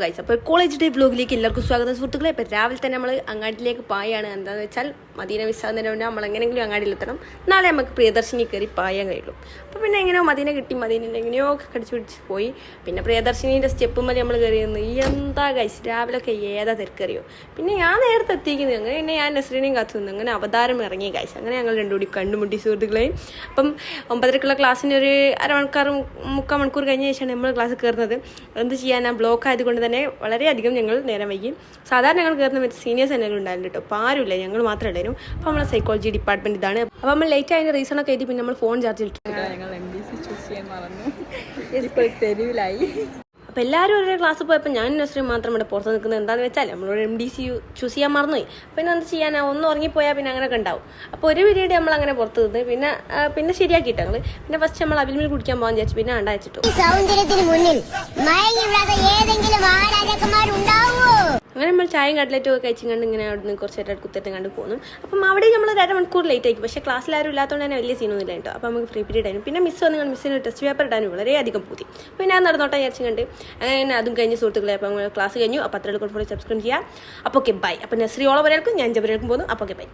Guys, അപ്പോൾ college day വ്ലോഗിലേക്ക് എല്ലാവർക്കും സ്വാഗതം സുഹൃത്തുക്കളെ. ഇപ്പോൾ രാവിലെ തന്നെ നമ്മൾ അങ്ങാടിയിലേക്ക് പായാണ്. എന്താണെന്ന് വെച്ചാൽ മദീന മിസ്സാകുന്നതിന് മുന്നേ നമ്മൾ എങ്ങനെയെങ്കിലും അങ്ങാടിയിലെത്തണം. നാളെ നമുക്ക് പ്രിയദർശിനി കയറി പായാൻ കഴിയുള്ളൂ. അപ്പോൾ പിന്നെ എങ്ങനെയോ മദീന കിട്ടി, മദീനയിൽ എങ്ങനെയോ കടിച്ചു പിടിച്ച് പോയി. പിന്നെ പ്രിയദർശിനീൻ്റെ സ്റ്റെപ്പ് മതി നമ്മൾ കയറിയിരുന്നു. എന്താ ഗൈസ്, രാവിലെയൊക്കെ ഏതാ തിരക്കറിയോ. പിന്നെ ഞാൻ നേരത്തെ എത്തിക്കുന്നത്, അങ്ങനെ പിന്നെ ഞാൻ നസ്രീനെയും കാത്തു നിന്ന് അങ്ങനെ അവതാരം ഇറങ്ങി ഗൈസ്. അങ്ങനെ ഞങ്ങൾ രണ്ടുകൂടി കണ്ടുമുട്ടി സുഹൃത്തുക്കളെയും. അപ്പം 9:30 ക്ലാസ്സിൻ്റെ ഒരു മുക്കാൽ മണിക്കൂർ കഴിഞ്ഞ ശേഷമാണ് നമ്മൾ ക്ലാസ് കയറുന്നത്. എന്ത് ചെയ്യാൻ, ആ ബ്ലോക്ക് ആയതുകൊണ്ട് തന്നെ വളരെയധികം ഞങ്ങൾ നേരം വൈകി. സാധാരണ ഞങ്ങൾ കയറുന്ന മറ്റേ സീനിയേഴ്സ് തന്നെ ഉണ്ടായിരുന്നു കേട്ടോ, അപ്പോൾ ആരുമില്ല, ഞങ്ങൾ മാത്രമേ ഉണ്ടായിരുന്നു. അപ്പോൾ നമ്മളെ സൈക്കോളജി ഡിപ്പാർട്ട്മെൻറ്റ് ഇതാണ്. അപ്പോൾ നമ്മൾ ലേറ്റ് ആയതിൻ്റെ റീസണൊക്കെ എഴുതി പിന്നെ നമ്മൾ ഫോൺ ചാർജ് ഇട്ടു. ഞങ്ങൾ MDC ചൂസ് ചെയ്യാൻ മറന്നു, ഇപ്പോൾ തെരുവിലായി. അപ്പോൾ എല്ലാവരും ഒരു ക്ലാസ് പോയപ്പോൾ ഞാനും നസ്രീം മാത്രം ഇവിടെ പുറത്ത് നിൽക്കുന്നത്. എന്താണെന്ന് വെച്ചാൽ നമ്മളോട് MDC ചൂസ് ചെയ്യാൻ മറന്നുപോയി. പിന്നെ എന്ത് ചെയ്യാനാ, ഒന്ന് ഉറങ്ങിപ്പോയാൽ പിന്നെ അങ്ങനെയൊക്കെ ഉണ്ടാവും. അപ്പോൾ ഒരു പീരീഡ് നമ്മൾ അങ്ങനെ പുറത്ത് നിന്ന് പിന്നെ ശരിയാക്കിയിട്ട് ഞങ്ങൾ പിന്നെ ഫസ്റ്റ് നമ്മൾ അവിൽമിൽ കുടിക്കാൻ പോകാൻ വിചാരിച്ചു. പിന്നെ അയച്ചിട്ടു. അങ്ങനെ നമ്മൾ ചായയും കട്ട്ലറ്റും ഒക്കെ കഴിച്ചും കണ്ട് ഇങ്ങനെ അവിടെ നിന്ന് കുറച്ച് നേരം കുത്തിട്ട് കണ്ട് പോകുന്നു. അപ്പം അവിടെ നമ്മൾ 1.5 മണിക്കൂർ ലേറ്റ് ആയിരിക്കും. പക്ഷേ ക്ലാസ്സിൽ ആരും ഇല്ലാത്തതുകൊണ്ട് തന്നെ വലിയ സീനൊന്നുമില്ല കേട്ടോ. അപ്പോൾ നമുക്ക് ഫ്രീ പീരീഡ് ആയിരുന്നു. പിന്നെ മിസ് വന്ന് മിസ്സിന് ടെസ്റ്റ് പേപ്പർ ഇടാനും വളരെയധികം പൂതി. അപ്പോൾ ഞാൻ നടന്നോട്ടെ വിചാരിച്ചും കണ്ട് അങ്ങനെ അതും കഴിഞ്ഞ് സുഹൃത്തുക്കളെ. അപ്പോൾ നമ്മൾ ക്ലാസ് കഴിഞ്ഞു. അപ്പോൾ അത്രയും സബ്സ്ക്രൈബ് ചെയ്യാം. അപ്പോൾ ഓക്കെ ബൈ. അപ്പോൾ നസ്രീ ഓളെ ഒരാൾക്കും ഞാൻ ജബരേൽക്കും പോകുന്നു. അപ്പോൾ ഓക്കെ ബൈ.